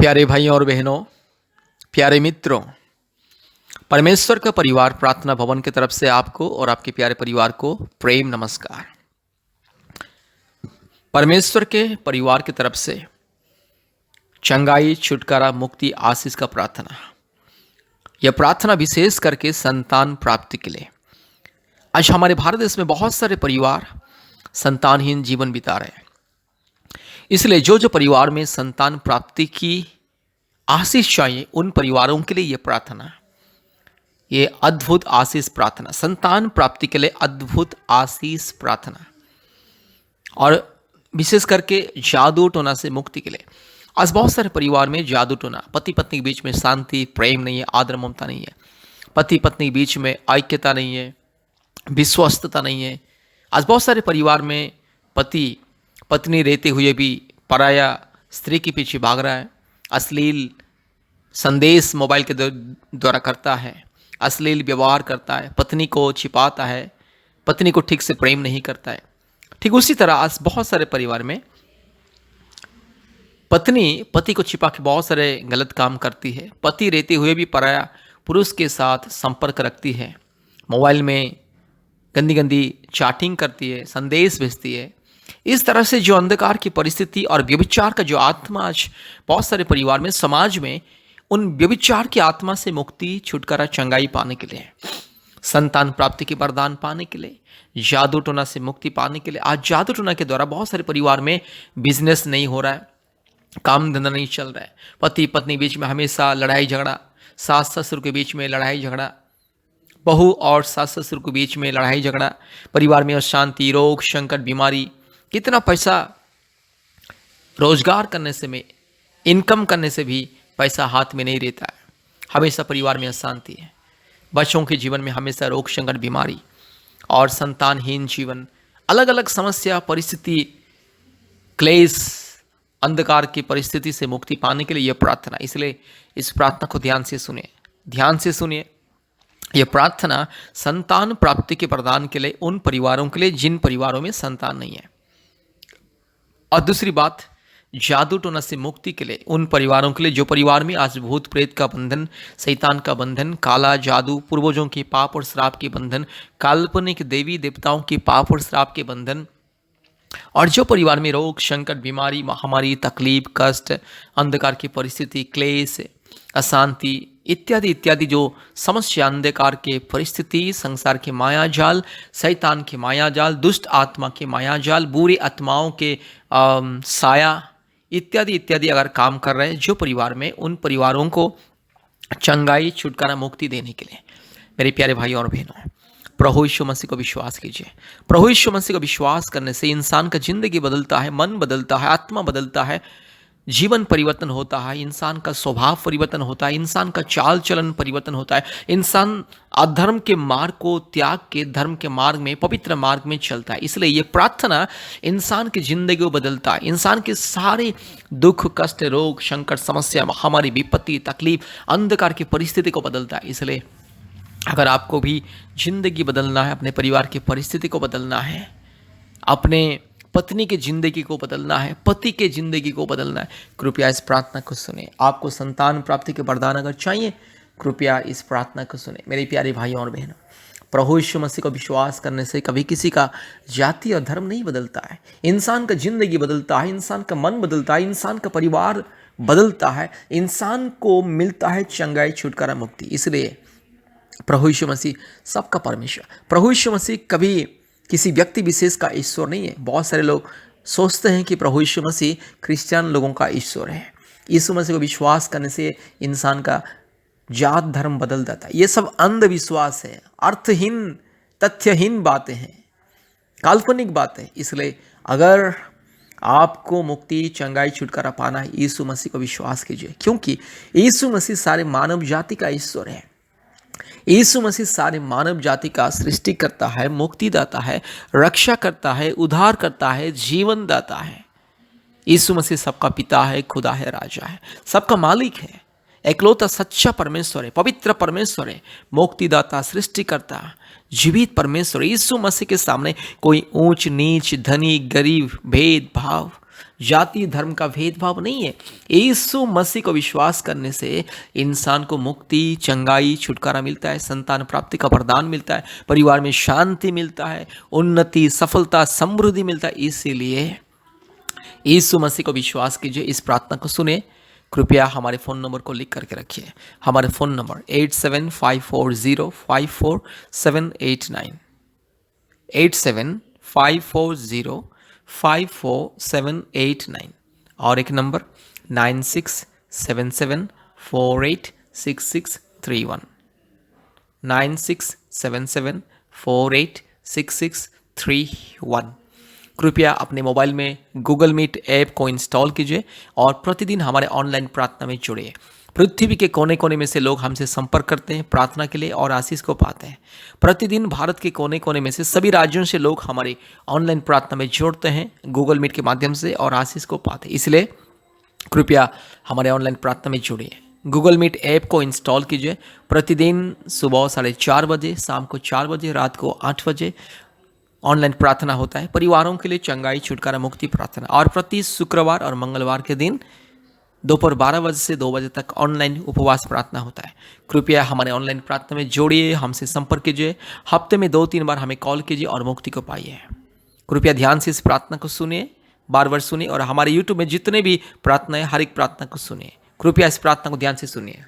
प्यारे भाइयों और बहनों, प्यारे मित्रों, परमेश्वर का परिवार प्रार्थना भवन की तरफ से आपको और आपके प्यारे परिवार को प्रेम नमस्कार। परमेश्वर के परिवार की तरफ से चंगाई, छुटकारा, मुक्ति, आशीष का प्रार्थना। यह प्रार्थना विशेष करके संतान प्राप्ति के लिए। आज हमारे भारत देश में बहुत सारे परिवार संतानहीन जीवन बिता रहे हैं। इसलिए जो परिवार में संतान प्राप्ति की आशीष चाहिए, उन परिवारों के लिए यह प्रार्थना, ये अद्भुत आशीष प्रार्थना, संतान प्राप्ति के लिए अद्भुत आशीष प्रार्थना, और विशेष करके जादू टोना से मुक्ति के लिए। आज बहुत सारे परिवार में जादू टोना, पति पत्नी के बीच में शांति, प्रेम नहीं है, आदर ममता नहीं है, पति पत्नी के बीच में ऐक्यता नहीं है, विश्वस्तता नहीं है। आज बहुत सारे परिवार में पति पत्नी रहते हुए भी पराया स्त्री के पीछे भाग रहा है, अश्लील संदेश मोबाइल के द्वारा करता है, अश्लील व्यवहार करता है, पत्नी को छिपाता है, पत्नी को ठीक से प्रेम नहीं करता है। ठीक उसी तरह आज बहुत सारे परिवार में पत्नी पति को छिपा के बहुत सारे गलत काम करती है, पति रहते हुए भी पराया पुरुष के साथ संपर्क रखती है, मोबाइल में गंदी गंदी चैटिंग करती है, संदेश भेजती है। इस तरह से जो अंधकार की परिस्थिति और व्यभिचार का जो आत्मा आज बहुत सारे परिवार में, समाज में, उन व्यभिचार की आत्मा से मुक्ति, छुटकारा, चंगाई पाने के लिए, संतान प्राप्ति के वरदान पाने के लिए, जादू टोना से मुक्ति पाने के लिए। आज जादू टोना के द्वारा बहुत सारे परिवार में बिजनेस नहीं हो रहा है, काम धंधा नहीं चल रहा है, पति पत्नी बीच में हमेशा लड़ाई झगड़ा, सास ससुर के बीच में लड़ाई झगड़ा, बहू और सास ससुर के बीच में लड़ाई झगड़ा, परिवार में अशांति, रोग, संकट, बीमारी। कितना पैसा रोजगार करने से में, इनकम करने से भी पैसा हाथ में नहीं रहता है, हमेशा परिवार में अशांति है, बच्चों के जीवन में हमेशा रोग, संकट, बीमारी और संतानहीन जीवन, अलग अलग समस्या, परिस्थिति, क्लेश, अंधकार की परिस्थिति से मुक्ति पाने के लिए यह प्रार्थना। इसलिए इस प्रार्थना को ध्यान से सुनिए, ध्यान से सुनिए। यह प्रार्थना संतान प्राप्ति के प्रदान के लिए उन परिवारों के लिए जिन परिवारों में संतान नहीं है, और दूसरी बात, जादू टोना से मुक्ति के लिए उन परिवारों के लिए जो परिवार में आज भूत प्रेत का बंधन, शैतान का बंधन, काला जादू, पूर्वजों के पाप और श्राप के बंधन, काल्पनिक देवी देवताओं के पाप और श्राप के बंधन, और जो परिवार में रोग, संकट, बीमारी, महामारी, तकलीफ, कष्ट, अंधकार की परिस्थिति, क्लेश, अशांति इत्यादि इत्यादि जो समस्या, अंधकार के परिस्थिति, संसार के माया जाल, शैतान के माया जाल, दुष्ट आत्मा के माया जाल, बुरी आत्माओं के साया इत्यादि इत्यादि अगर काम कर रहे हैं जो परिवार में, उन परिवारों को चंगाई, छुटकारा, मुक्ति देने के लिए मेरे प्यारे भाइयों और बहनों, प्रभु यीशु मसीह को विश्वास कीजिए। प्रभु यीशु मसीह को विश्वास करने से इंसान का जिंदगी बदलता है, मन बदलता है, आत्मा बदलता है, जीवन परिवर्तन होता है, इंसान का स्वभाव परिवर्तन होता है, इंसान का चाल चलन परिवर्तन होता है, इंसान अधर्म के मार्ग को त्याग के धर्म के मार्ग में, पवित्र मार्ग में चलता है। इसलिए ये प्रार्थना इंसान की जिंदगी को बदलता है, इंसान के सारे दुख, कष्ट, रोग, संकट, समस्या, महामारी, विपत्ति, तकलीफ, अंधकार की परिस्थिति को बदलता है। इसलिए अगर आपको भी जिंदगी बदलना है, अपने परिवार की परिस्थिति को बदलना है, अपने पत्नी की जिंदगी को बदलना है, पति के जिंदगी को बदलना है, कृपया इस प्रार्थना को सुने। आपको संतान प्राप्ति के वरदान अगर चाहिए, कृपया इस प्रार्थना को सुने। मेरे प्यारे भाइयों और बहनों, प्रभु यीशु मसीह को विश्वास करने से कभी किसी का जाति और धर्म नहीं बदलता है, इंसान का जिंदगी बदलता है, इंसान का मन बदलता है, इंसान का परिवार बदलता है, इंसान को मिलता है चंगाई, छुटकारा, मुक्ति। इसलिए प्रभु यीशु मसीह सबका परमेश्वर, प्रभु यीशु मसीह कभी किसी व्यक्ति विशेष का ईश्वर नहीं है। बहुत सारे लोग सोचते हैं कि प्रभु यीशु मसीह क्रिश्चियन लोगों का ईश्वर है। यीशु मसीह को विश्वास करने से इंसान का जात धर्म बदल जाता है। ये सब अंधविश्वास है, अर्थहीन, तथ्यहीन बातें हैं, काल्पनिक बातें। इसलिए अगर आपको मुक्ति, चंगाई, छुटकारा पाना है, यीशु मसीह को विश्वास कीजिए, क्योंकि यीशु मसीह सारे मानव जाति का ईश्वर है। यीशु मसीह सारे मानव जाति का सृष्टि करता है, मुक्ति दाता है, रक्षा करता है, उद्धार करता है, जीवन दाता है। यीशु मसीह सबका पिता है, खुदा है, राजा है, सबका मालिक है, एकलौता सच्चा परमेश्वर है, पवित्र परमेश्वर है, मुक्तिदाता, सृष्टिकर्ता, जीवित परमेश्वर। यीशु मसीह के सामने कोई ऊंच नीच, धनी गरीब, भेदभाव, जाति धर्म का भेदभाव नहीं है। यीशु मसीह को विश्वास करने से इंसान को मुक्ति, चंगाई, छुटकारा मिलता है, संतान प्राप्ति का वरदान मिलता है, परिवार में शांति मिलता है, उन्नति, सफलता, समृद्धि मिलता है। इसीलिए यीशु मसीह को विश्वास कीजिए, इस प्रार्थना को सुने। कृपया हमारे फ़ोन नंबर को लिख करके रखिए। हमारे फ़ोन नंबर 8754054789, 8754054789, और एक नंबर 9677486631, 9677486631। कृपया अपने मोबाइल में गूगल मीट ऐप को इंस्टॉल कीजिए और प्रतिदिन हमारे ऑनलाइन प्रार्थना में जुड़िए। पृथ्वी के कोने कोने में से लोग हमसे संपर्क करते हैं प्रार्थना के लिए और आशीष को पाते हैं। प्रतिदिन भारत के कोने कोने में से सभी राज्यों से लोग हमारी ऑनलाइन प्रार्थना में जुड़ते हैं गूगल मीट के माध्यम से और आशीष को पाते हैं। इसलिए कृपया हमारे ऑनलाइन प्रार्थना में जुड़िए। गूगल मीट ऐप को इंस्टॉल कीजिए। प्रतिदिन सुबह 4:30 बजे, शाम को 4 बजे, रात को 8 बजे ऑनलाइन प्रार्थना होता है। परिवारों के लिए चंगाई, छुटकारा, मुक्ति प्रार्थना। और प्रति शुक्रवार और मंगलवार के दिन दोपहर 12 बजे से 2 बजे तक ऑनलाइन उपवास प्रार्थना होता है। कृपया हमारे ऑनलाइन प्रार्थना में जोड़िए, हमसे संपर्क कीजिए। हफ्ते में 2-3 बार हमें कॉल कीजिए और मुक्ति को पाइए। कृपया ध्यान से इस प्रार्थना को सुनिए, बार बार सुनिए, और हमारे यूट्यूब में जितने भी प्रार्थना है हर एक प्रार्थना को सुनिए। कृपया इस प्रार्थना को ध्यान से सुनिए।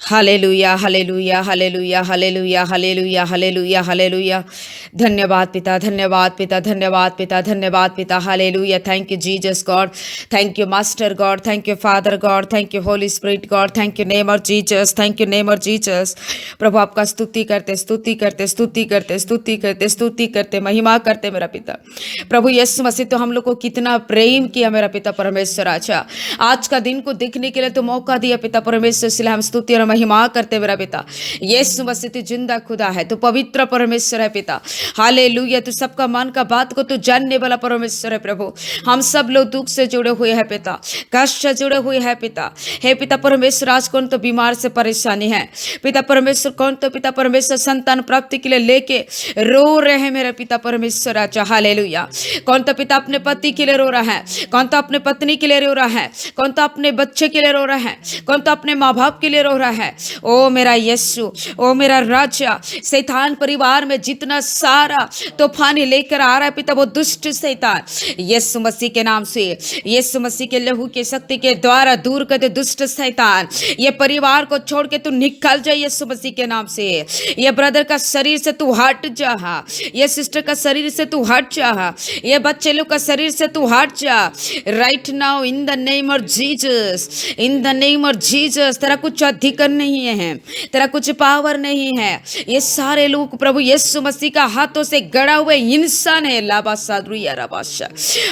Hallelujah, hallelujah, hallelujah, hallelujah, hallelujah, hallelujah, hallelujah. धन्यवाद पिता, धन्यवाद पिता, धन्यवाद पिता, धन्यवाद पिता। Hallelujah. Thank you Jesus God, thank you master God, thank you father God, thank you holy spirit God, thank you name of Jesus, thank you name of Jesus. प्रभु आपका स्तुति करते, स्तुति करते, स्तुति करते, स्तुति करते, स्तुति करते, महिमा करते मेरा पिता। प्रभु यीशु मसीह तो हम लोग को कितना प्रेम किया मेरा पिता परमेश्वर। अच्छा, आज का दिन को देखने के लिए तो मौका दिया पिता परमेश्वर, इसलिए हम स्तुति और महिमा करते मेरा पिता। यीशु मसीह तू जिंदा खुदा है, तू पवित्र परमेश्वर है पिता। हालेलुया। तू सबका मन का बात को तू जानने वाला परमेश्वर है प्रभु। हम सब लोग दुख से जुड़े हुए हैं पिता, कष्ट से जुड़े हुए हैं पिता। हे पिता परमेश्वर, आज कौन तो बीमार से परेशानी है पिता परमेश्वर, कौन तो पिता परमेश्वर संतान प्राप्ति के लिए लेके रो रहे हैं मेरे पिता परमेश्वर। अच्छा, हालेलुया। कौन तो पिता अपने पति के लिए रो रहा है, कौन तो अपने पत्नी के लिए रो रहा है, कौन तो अपने बच्चे के लिए रो रहा है, कौन तो अपने माँ बाप के लिए रो रहा है। ओ मेरा यीशु, ओ मेरा राजा, शैतान परिवार में जितना सारा तूफानी लेकर आ रहा है पिता, वो दुष्ट शैतान यीशु मसीह के नाम से, यीशु मसीह के लहू की शक्ति के द्वारा दूर कर दे दुष्ट शैतान। ये परिवार को छोड़ के तू निकल जा यीशु मसीह के नाम से। ये ब्रदर का शरीर से तू हट जा, ये सिस्टर का शरीर से तू हट जा, ये बच्चे लोग का शरीर से तू हट जा right now in the name of Jesus, in the name of Jesus. तेरा कुछ अधिकार नहीं है, तेरा कुछ पावर नहीं है। ये सारे लोग प्रभु यीशु मसीह का हाथों से गड़ा हुए इंसान है। लाबासादुया रबाशा,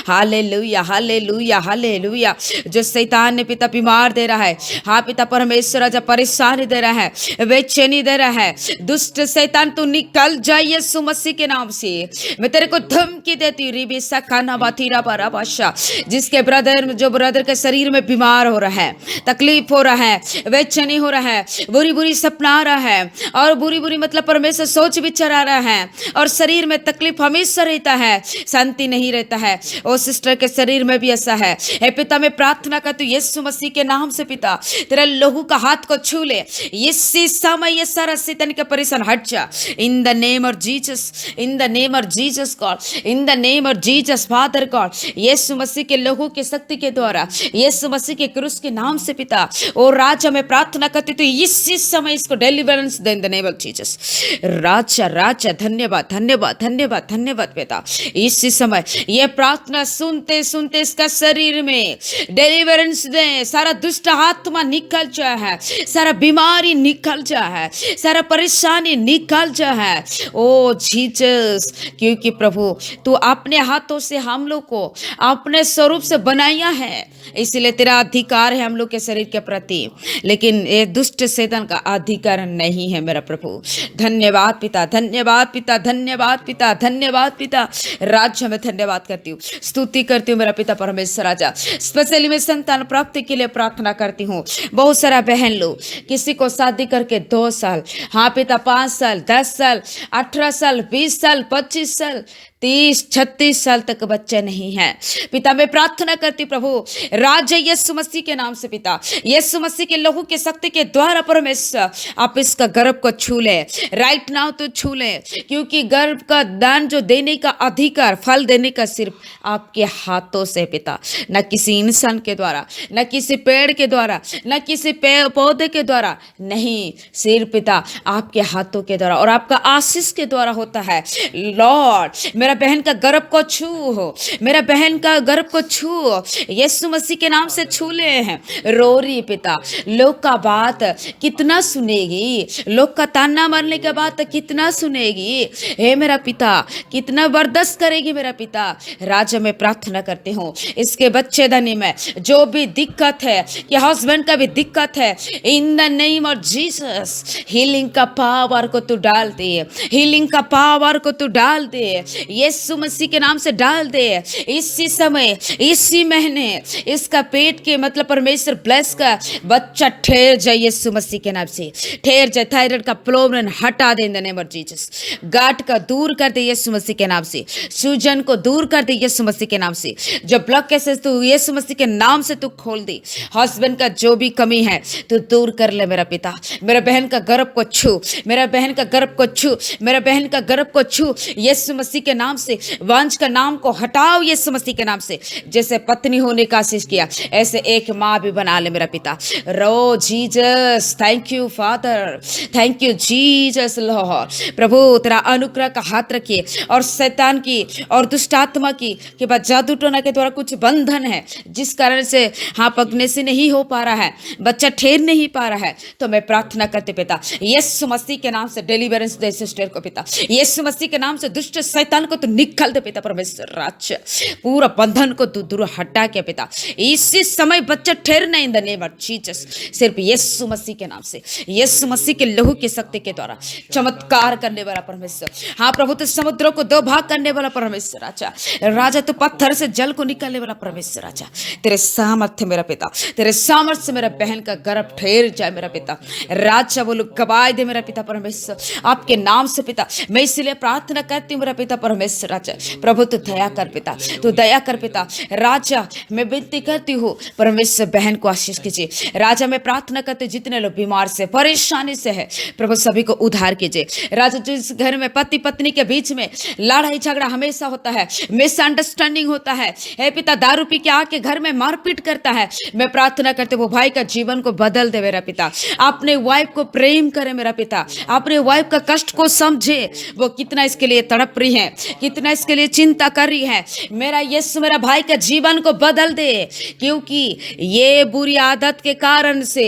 हालेलुया, हालेलुया, हालेलुया। जो शैतान ने पिता बीमार दे रहा है, हाँ पिता परमेश्वर राजा परेशानी दे रहा है, बेचैनी दे रहा है, दुष्ट शैतान तू निकल जाए यीशु मसीह के नाम से। मैं तेरे को धमकी देती हूँ। रिबिसा खाना बातीरा बराबाशा, जिसके ब्रदर, जो ब्रदर के शरीर में बीमार हो रहा है, तकलीफ हो रहा है, बेचैनी हो रहा है, बुरी बुरी सपना आ रहा है, और बुरी बुरी मतलब परमेश्वर सोच विचार आ रहा है, और शरीर में तकलीफ हमेशा रहता है, शांति नहीं रहता है। ओ सिस्टर के शरीर में भी ऐसा है। हे पिता मैं प्रार्थना करती हूँ यीशु मसीह के नाम से पिता, तेरा लहू का हाथ को छू ले इसी समय, ये सारा शैतान का परेशान हट जा in the name of Jesus, in the name of Jesus God, in the name of Jesus father God. यीशु मसीह के लहू की शक्ति के द्वारा, यीशु मसीह के क्रूस के नाम से पिता, ओ राजा मैं प्रार्थना करती तो इसी समय इसको डिलीवरेंस दे in the name of Jesus. राजा, राजा धन्यवाद, धन्यवाद, धन्यवाद, धन्यवाद पिता। इसी समय ये प्रार्थना सुनते सुनते इसका शरीर में डिलीवरेंस दे, सारा दुष्ट आत्मा निकल जा है, सारा बीमारी निकल जा है, सारा परेशानी निकल जा है। ओ जीसस, क्योंकि प्रभु तू अपने हाथों से हम लोग को अपने स्वरूप से बनाया है, इसलिए तेरा अधिकार है हम लोग के शरीर के प्रति, लेकिन ये दुष्ट शैतान का अधिकार नहीं है मेरा प्रभु। धन्यवाद पिता, धन्यवाद पिता, धन्यवाद पिता, धन्यवाद पिता। राज्य में धन्यवाद करती हूँ, स्तुति करती हूँ मेरा पिता परमेश्वर राजा। स्पेशली मैं संतान प्राप्ति के लिए प्रार्थना करती हूँ। बहुत सारा बहन लोग, किसी को शादी करके 2 साल, हाँ पिता 5 साल, 10 साल, 18 साल, 20 साल, 25 साल, 30-36 साल तक बच्चा नहीं है। पिता मैं प्रार्थना करती प्रभु राजा यीशु मसीह के नाम से पिता, यीशु मसीह के लहू के शक्ति के द्वारा परमेश्वर आप इसका गर्भ को छू ले राइट नाउ, तो छू ले, क्योंकि गर्भ का दान जो देने का अधिकार, फल देने का सिर्फ आपके हाथों से पिता, न किसी इंसान के द्वारा, न किसी पेड़ के द्वारा, न किसी पौधे के द्वारा, नहीं, सिर्फ पिता आपके हाथों के द्वारा और आपका आशीष के द्वारा होता है। लॉर्ड मेरा बहन का गर्भ को छू हो, मेरा बहन का गर्भ को छू, यीशु मसीह के नाम से छू ले हैं। रो रही पिता, लोग का बात कितना सुनेगी, लोग का ताना मारने के बाद कितना सुनेगी, हे मेरा पिता कितना बर्दाश्त करेगी मेरा पिता। राजा मैं प्रार्थना करती हूँ इसके बच्चे धनी में जो भी दिक्कत है, कि हस्बैंड का भी दिक्कत है, इन the name of Jesus healing का पावर को तू डाल दे, हीलिंग का पावर को तू डाल दे, यीशु मसीह के नाम से डाल दे। इसी समय, इसी महीने इसका पेट के मतलब परमेश्वर ब्लेस का बच्चा ठहर जाए यीशु मसीह के नाम से, ठहर जाए। थायराइड का प्रॉब्लम हटा दे in the name of Jesus, गांठ का दूर कर दे यीशु मसीह के नाम से, सूजन को दूर कर दे यीशु मसीह के नाम से, जो ब्लड केसेस तू यीशु मसीह के नाम से तू खोल दे। हस्बैंड का जो भी कमी है तू दूर कर ले मेरा पिता। मेरा बहन का गर्भ को छू, मेरा बहन का गर्भ को छू, मेरा बहन का गर्भ को छू यीशु मसीह के नाम से। वंश का नाम को हटाओ यीशु मसीह के नाम से। जैसे पत्नी होने का आशीष किया ऐसे एक माँ भी बना ले मेरा पिता। रो Jesus, thank you father, thank you Jesus lord. प्रभु तेरा अनुग्रह का हाथ रखिए और शैतान की और दुष्ट आत्मा की के बाद जादू टोना के द्वारा कुछ बंधन है जिस कारण से हाँ पकने से नहीं हो पा रहा है, बच्चा ठहर नहीं पा रहा है, तो मैं प्रार्थना करते पिता यीशु मसीह के नाम से डिलीवरेंस दे सिस्टर को पिता, यीशु मसीह के नाम से दुष्ट शैतान को तू निकाल दे पिता। परमेश्वर राज्य पूरा बंधन को तू दूर हटा के पिता इसी समय बच्चा ठहरना इन द नेम ऑफ जीसस। सिर्फ यीशु मसीह के नाम से, यीशु मसीह के लहू की शक्ति के द्वारा चमत्कार करने वाला परमेश्वर, हाँ प्रभु तो समुद्रों को दो भाग करने वाला परमेश्वर राजा, राजा तो पत्थर से जल को निकालने वाला परमेश्वर राजा, तेरे सामर्थ्य मेरा पिता, तेरे सामर्थ्य से मेरा बहन का गर्भ ठहर जाए मेरा पिता। राजा वो लोग गवाही दे मेरा पिता परमेश्वर आपके नाम से पिता। मैं इसलिए प्रार्थना करती हूँ मेरा पिता परमेश्वर राजा, प्रभु तू दया कर पिता, तू दया कर पिता। राजा मैं विनती करती हूँ परमेश्वर बहन को आशीष कीजिए। राजा मैं प्रार्थना करती हूँ जितने लोग बीमार से परेशानी से है प्रभु सभी को उद्धार कीजिए। राजा जिस घर में पति पत्नी के बीच में लड़ाई झगड़ा हमेशा होता है, मिसअंडरस्टैंडिंग होता है, हे पिता दारू पी के आके घर में मारपीट करता है, मैं प्रार्थना करते वो भाई का जीवन को बदल दे मेरा पिता। अपने वाइफ को प्रेम करे मेरा पिता, अपने वाइफ का कष्ट को समझे, वो कितना इसके लिए तड़प रही है, कितना इसके लिए चिंता कर रही है। मेरा यीशु मेरा भाई का जीवन को बदल दे, क्योंकि ये बुरी आदत के कारण से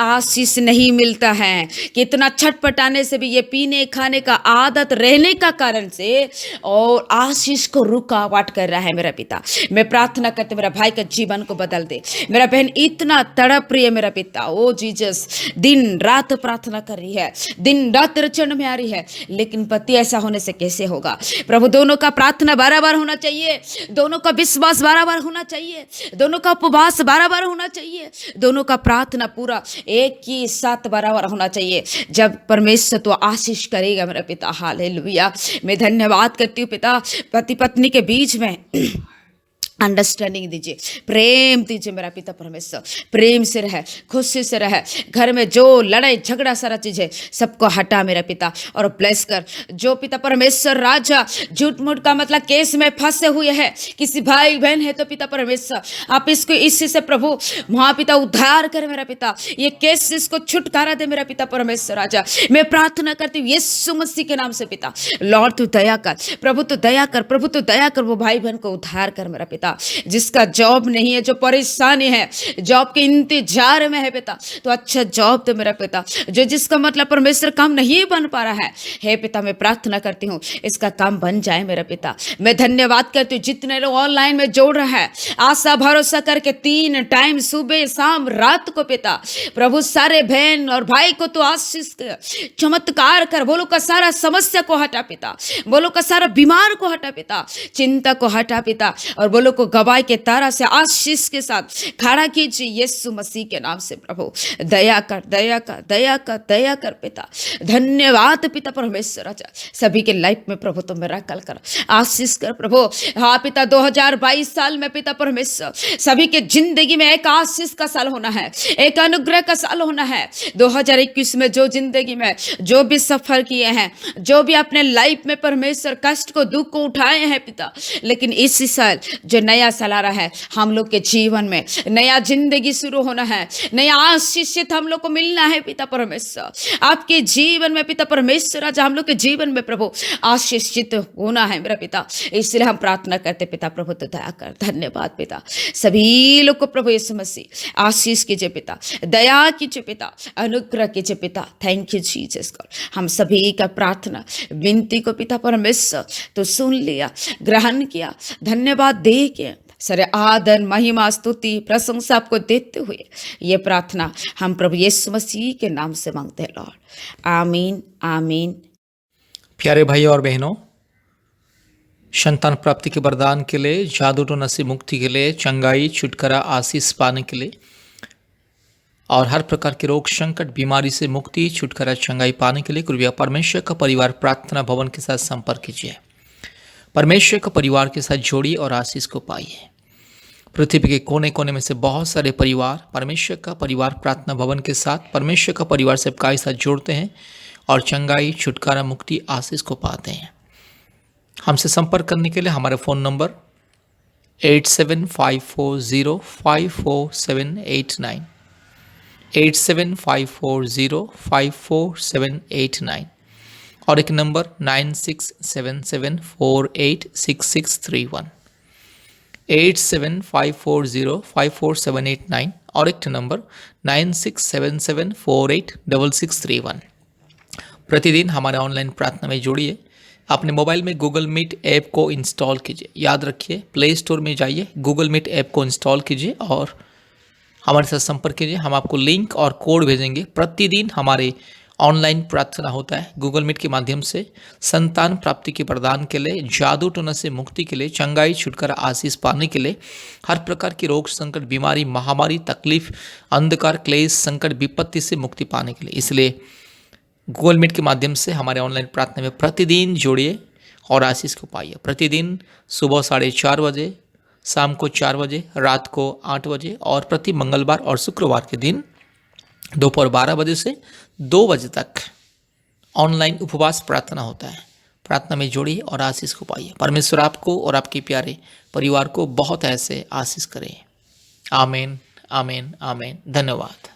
आशीष नहीं मिलता है। कितना छटपटाने से भी ये पीने खाने का आदत रहने का कारण से और आशीष को रुकावट कर रहा है मेरा पिता। मैं प्रार्थना करते मेरा भाई का जीवन को बदल दे। मेरा बहन इतना तड़प रही है मेरा पिता, ओ जीसस दिन रात प्रार्थना कर रही है, दिन रात चरण में आ रही है, लेकिन पति ऐसा होने से कैसे होगा प्रभु। दोनों का प्रार्थना बार होना चाहिए, दोनों का विश्वास बार होना चाहिए, दोनों का उपवास बार होना चाहिए, दोनों का प्रार्थना पूरा एक ही साथ बराबर होना चाहिए। जब परमेश्वर तो आशीष करेगा मेरा पिता। हालेलुया। मैं धन्यवाद करती हूँ पिता पति पत्नी के बीच में अंडरस्टैंडिंग दीजिए, प्रेम दीजिए मेरा पिता परमेश्वर, प्रेम से रहे, खुशी से रहे। घर में जो लड़ाई झगड़ा सारा चीज़ है सबको हटा मेरा पिता और ब्लेस कर। जो पिता परमेश्वर राजा झूठ मूठ का मतलब केस में फंसे हुए हैं, किसी भाई बहन है तो पिता परमेश्वर आप इसको इसी से प्रभु वहाँ पिता उद्धार कर मेरा पिता, ये केस इसको छुटकारा दे मेरा पिता परमेश्वर राजा। मैं प्रार्थना करती हूँ यीशु मसीह के नाम से पिता। लॉर्ड तू दया कर, प्रभु तू दया कर, प्रभु तू दया कर, वो भाई बहन को उद्धार कर मेरा पिता। जिसका जॉब नहीं है, जो परेशानी है, जॉब के इंतजार में है पिता, तो अच्छा जॉब तो मेरा पिता। जो जिसका मतलब परमेश्वर काम नहीं बन पा रहा है, हे पिता मैं प्रार्थना करती हूँ इसका काम बन जाए मेरा पिता। मैं धन्यवाद करती हूँ जितने लोग ऑनलाइन में जोड़ रहा है, आशा भरोसा करके 3 टाइम सुबह शाम रात को पिता प्रभु सारे बहन और भाई को तो आशीष चमत्कार कर। बोलो का सारा समस्या को हटा पिता, बोलो का सारा बीमार को हटा पिता, चिंता को हटा पिता, और बोलो को गवाही के तरह से आशीष के साथ खड़ा कीजिए यीशु मसीह के नाम से। प्रभु दया कर, दया कर, दया कर, दया कर पिता। धन्यवाद पिता परमेश्वर राजा, सभी के लाइफ में प्रभु तुम मिराकल कर, आशीष कर प्रभु। हाँ पिता 2022 साल में पिता परमेश्वर सभी के जिंदगी में एक आशीष का साल होना है, एक अनुग्रह का साल होना है। 2021 में जो जिंदगी में जो भी सफर किए हैं, जो भी अपने लाइफ में परमेश्वर कष्ट को दुख को उठाए हैं पिता, लेकिन इसी साल जो नया साल आ रहा है हम लोग के जीवन में नया जिंदगी शुरू होना है, नया आशीषित हम लोग को मिलना है पिता परमेश्वर। आपके जीवन में पिता परमेश्वर आज हम लोग के जीवन में प्रभु आशीषित होना है मेरा पिता, इसलिए हम प्रार्थना करते पिता प्रभु तो दया कर। धन्यवाद पिता, सभी लोग को प्रभु यीशु मसीह आशीष कीजिए पिता, दया कीजिए पिता, अनुग्रह कीजिए पिता। Thank you Jesus God. हम सभी का प्रार्थना विनती को पिता परमेश्वर तो सुन लिया, ग्रहण किया, धन्यवाद दे के सारे आदर महिमा स्तुति प्रशंसा आपको देते हुए ये प्रार्थना हम प्रभु यीशु मसीह के नाम से मांगते हैं लॉर्ड, आमीन आमीन। प्यारे भाई और बहनों, संतान प्राप्ति के वरदान के लिए, जादू टोना से मुक्ति के लिए, चंगाई छुटकारा आशीष पाने के लिए और हर प्रकार के रोग संकट बीमारी से मुक्ति छुटकारा चंगाई पाने के लिए कृपया परमेश्वर का परिवार प्रार्थना भवन के साथ संपर्क कीजिए। परमेश्वर का परिवार के साथ जोड़िए और आशीष को पाइए। पृथ्वी के कोने कोने में से बहुत सारे परिवार परमेश्वर का परिवार प्रार्थना भवन के साथ परमेश्वर का परिवार सबका साथ जोड़ते हैं और चंगाई छुटकारा मुक्ति आशीष को पाते हैं। हमसे संपर्क करने के लिए हमारा फ़ोन नंबर 8754054789 8754054789 और एक नंबर 9677486631 8754054789 और एक नंबर 9677486631। प्रतिदिन हमारे ऑनलाइन प्रार्थना में जुड़िए। अपने मोबाइल में गूगल मीट ऐप को इंस्टॉल कीजिए। याद रखिए, प्ले स्टोर में जाइए, गूगल मीट ऐप को इंस्टॉल कीजिए और हमारे साथ संपर्क कीजिए। हम आपको लिंक और कोड भेजेंगे। प्रतिदिन हमारे ऑनलाइन प्रार्थना होता है गूगल मीट के माध्यम से, संतान प्राप्ति के प्रदान के लिए, जादू टोना से मुक्ति के लिए, चंगाई छुटकारा आशीष पाने के लिए, हर प्रकार की रोग संकट बीमारी महामारी तकलीफ अंधकार क्लेश संकट विपत्ति से मुक्ति पाने के लिए। इसलिए गूगल मीट के माध्यम से हमारे ऑनलाइन प्रार्थना में प्रतिदिन जुड़िए और आशीष को पाइए। प्रतिदिन सुबह 4:30 बजे, शाम को 4 बजे, रात को 8 बजे और प्रति मंगलवार और शुक्रवार के दिन दोपहर 12 बजे से 2 बजे तक ऑनलाइन उपवास प्रार्थना होता है। प्रार्थना में जुड़िए और आशीष को पाइए। परमेश्वर आपको और आपके प्यारे परिवार को बहुत ऐसे आशीष करे। आमीन आमीन आमीन। धन्यवाद।